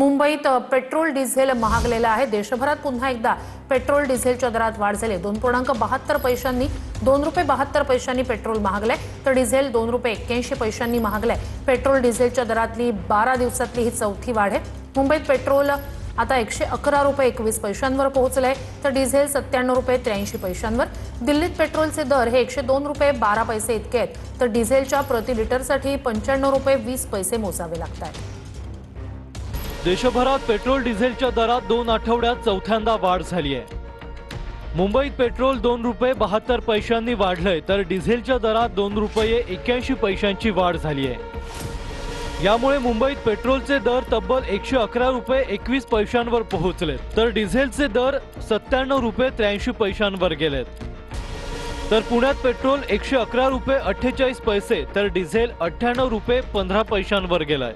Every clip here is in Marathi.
मुंबईत पेट्रोल डिझेल महागलेलं आहे। देशभरात पुन्हा एकदा पेट्रोल डिझेलच्या दरात वाढ झाली। 2.72 पैशांनी 2 रुपये 72 पैशांनी पेट्रोल महागलंय, तर डिझेल 2 रुपये 81 पैशांनी महागलंय। पेट्रोल डिझेलच्या दरातली 12 दिवसातली ही चौथी वाढ आहे। मुंबईत पेट्रोल आता 111 रुपये 21 पैशांवर पोहोचलंय, तर डिझेल 97 रुपये 83 पैशांवर। दिल्लीत पेट्रोलचे दर हे 102 रुपये 12 पैसे इतके आहेत, तर डिझेलच्या प्रति लिटरसाठी 95 रुपये 20 पैसे मोजावे लागतात। देशभरात पेट्रोल डिझेलच्या दरात 2 आठवड्यात चौथ्यांदा वाढ झाली आहे। मुंबईत पेट्रोल 2 रुपये 72 पैशांनी वाढलंय, तर डिझेलच्या दरात 2 रुपये 81 पैशांची वाढ झाली आहे। यामुळे मुंबईत पेट्रोलचे दर तब्बल 111 रुपये 21 पैशांवर पोहोचलेत, तर डिझेलचे दर 97 रुपये 83 पैशांवर गेलेत। तर पुण्यात पेट्रोल 111 रुपये 48 पैसे तर डिझेल 98 रुपये 15 पैशांवर गेलाय।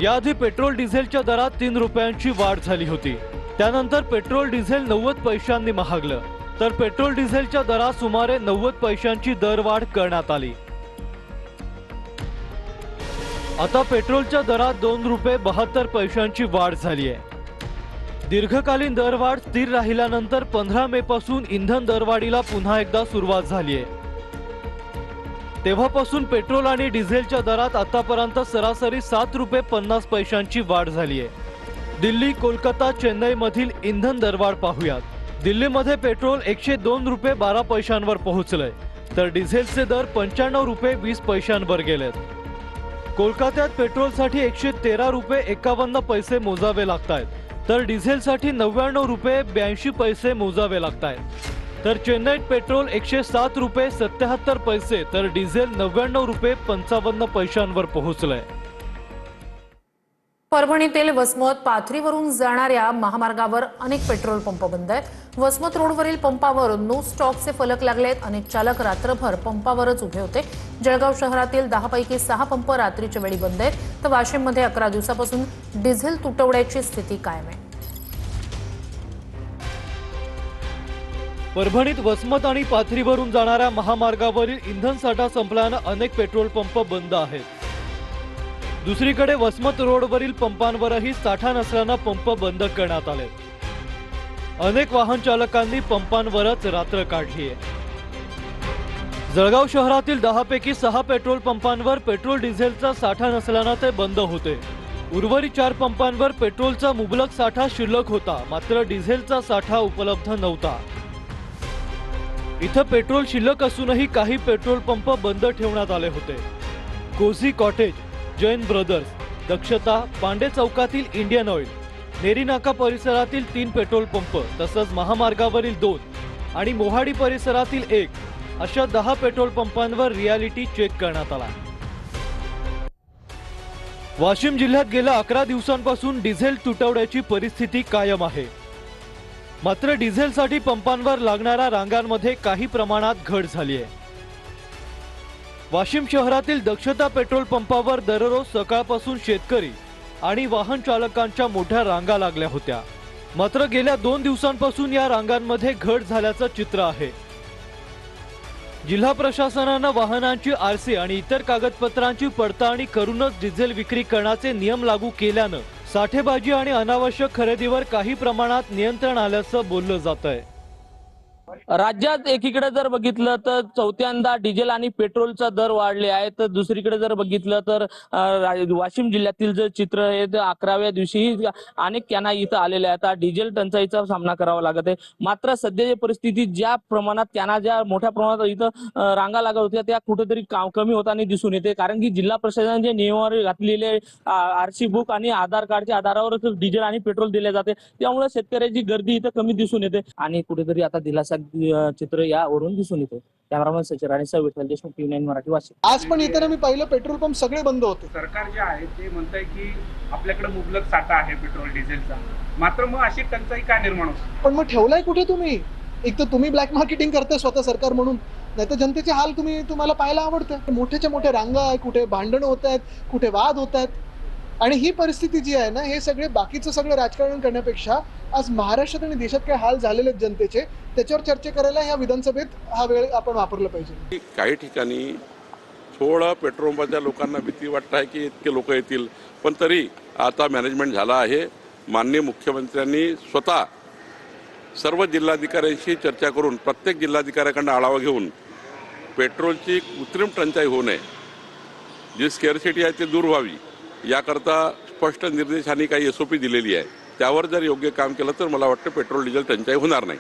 याआधी पेट्रोल डिझेलच्या दरात 3 रुपयांची वाढ झाली होती। त्यानंतर पेट्रोल डिझेल 90 पैशांनी महागलं, तर पेट्रोल डिझेलच्या दरात सुमारे 90 पैशांची दरवाढ करण्यात आली। आता पेट्रोलच्या दरात 2 रुपये 72 पैशांची वाढ झाली आहे। दीर्घकालीन दरवाढ स्थिर राहिल्यानंतर 15 मे पासून इंधन दरवाढीला पुन्हा एकदा सुरुवात झाली आहे। तेव्हापासून पेट्रोल आणि डिझेलच्या दरात आतापर्यंत सरासरी 7 रुपये 50 पैशांची वाढ झाली आहे। दिल्ली, कोलकाता, चेन्नई मधील इंधन दरवाढ पाहूयात। दिल्लीमध्ये पेट्रोल 102 रुपये 12 पैशांवर पोहोचलंय, तर डिझेलचे दर 95 रुपये 20 पैशांवर गेलेत। कोलकात्यात पेट्रोलसाठी 113 रुपये 51 पैसे मोजावे लागतायत, तर डिझेलसाठी 99 रुपये 82 पैसे मोजावे लागतायत। तर चेन्नईत पेट्रोल 107 रुपये 77 पैसे तर डिझेल 99 रुपये 55 पैशांवर पोहोचलंय। परभणीतील वसमत पाथरीवरून जाणाऱ्या महामार्गावर अनेक पेट्रोल पंप बंद आहेत। वसमत रोडवरील पंपावर नो स्टॉपचे फलक लागलेत। अनेक चालक रात्रभर पंपावरच उभे होते। जळगाव शहरातील 10 पैकी 6 पंप रात्रीच्या वेळी बंद आहेत, तर वाशिममध्ये 11 दिवसापासून डिझेल तुटवड्याची स्थिती कायम आहे। परभणीत वसमत आणि पाथरीवरून जाणाऱ्या महामार्गावरील इंधन साठा संपल्यानं अनेक पेट्रोल पंप बंद आहेत। दुसरीकडे वसमत रोडवरील पंपांवरही साठा नसल्यानं पंप बंद करण्यात आले। अनेक वाहन चालकांनी पंपांवरच रात्र काढली आहे। जळगाव शहरातील 10 पैकी 6 पेट्रोल पंपांवर पेट्रोल डिझेलचा साठा नसल्यानं ते बंद होते। उर्वरित 4 पंपांवर पेट्रोलचा मुबलक साठा शिल्लक होता, मात्र डिझेलचा साठा उपलब्ध नव्हता। इथं पेट्रोल शिल्लक असूनही काही पेट्रोल पंप बंद ठेवण्यात आले होते। कोझी कॉटेज, जैन ब्रदर्स, दक्षता, पांडे चौकातील इंडियन ऑइल, नेरी नाका परिसरातील 3 पेट्रोल पंप तसंच महामार्गावरील 2 आणि मोहाडी परिसरातील 1 अशा 10 पेट्रोल पंपांवर रियालिटी चेक करण्यात आला। वाशिम जिल्ह्यात गेल्या 11 दिवसांपासून डिझेल तुटवड्याची परिस्थिती कायम आहे। मात्र डिझेलसाठी पंपांवर लागणाऱ्या रांगांमध्ये काही प्रमाणात घट झाली आहे। वाशिम शहरातील दक्षता पेट्रोल पंपावर दररोज सकाळपासून शेतकरी आणि वाहन चालकांच्या मोठ्या रांगा लागल्या होत्या। मात्र गेल्या 2 दिवसांपासून या रांगांमध्ये घट झाल्याचं चित्र आहे। जिल्हा प्रशासनानं वाहनांची आरसी आणि इतर कागदपत्रांची पडताळणी करूनच डिझेल विक्री करण्याचे नियम लागू केल्यानं साठेबाजी आणि अनावश्यक खरेदीवर काही प्रमाणात नियंत्रण आल्याचं बोललं जात आहे। राज्यात एकीकडे जर बघितलं तर चौथ्यांदा डिझेल आणि पेट्रोलचा दर वाढले आहे, तर दुसरीकडे जर बघितलं तर वाशिम जिल्ह्यातील जे चित्र आहे ते 11व्या दिवशी अनेक कॅना इथं आलेल्या आहेत। डिझेल टंचाईचा सामना करावा लागत आहे। मात्र सध्याची परिस्थिती ज्या प्रमाणात कॅना ज्या मोठ्या प्रमाणात इथं रांगा लागत होत्या त्या कुठेतरी कमी होताना दिसून येते, कारण की जिल्हा प्रशासनाने जे नियमावली घातलेले आरसी बुक आणि आधार कार्डच्या आधारावरच डिझेल आणि पेट्रोल दिले जाते, त्यामुळे शेतकऱ्याची गर्दी इथं कमी दिसून येते आणि कुठेतरी आता दिलासा चित्र यावरून दिसून येते। कॅमेरामन सचिन आणि विठ्ठल देशमुख, टी9 मराठी, वाशिम। आज पण येताना मी पाहिलं पेट्रोल पंप सगळे बंद होते। सरकार जे आहे ते म्हणतंय की आपल्याकडे मुबलक साठा आहे पेट्रोल डिझेलचा, मात्र मग अशी टंचाई का निर्माण होते? पण मग ठेवलाय कुठे तुम्ही? एक तर तुम्ही ब्लॅक मार्केटिंग करताय स्वतः सरकार म्हणून, नाही तर जनतेचे हाल तुम्हाला पाहायला आवडतं। मोठ्याच्या मोठ्या रांगा आहे, कुठे भांडणं होत आहेत, कुठे वाद होत आहेत। आणि ही परिस्थिती जी आहे ना, हे सगळे बाकीचं सगळं राजकारण करण्यापेक्षा आज महाराष्ट्रात आणि देशात काय हाल झालेले आहेत जनतेचे, त्याच्यावर चर्चा करायला या विधानसभेत हा वेळ आपण वापरला पाहिजे। काही ठिकाणी थोडं पेट्रोल पंपाच्या लोकांना भीती वाटत आहे की इतके लोक येतील, पण तरी आता मॅनेजमेंट झाला आहे. माननीय मुख्यमंत्र्यांनी स्वतः सर्व जिल्हाधिकाऱ्यांशी चर्चा करून प्रत्येक जिल्हाधिकाऱ्याकडून आढावा घेऊन पेट्रोलची कृत्रिम टंचाई होऊ नये, जी स्केअरसिटी आहे ती दूर व्हावी याकरता स्पष्ट निर्देश आणि काही SOP दिलेली आहे. त्यावर जर योग्य काम केलं तर मला वाटतं पेट्रोल डिझेल टंचाई होणार नाही.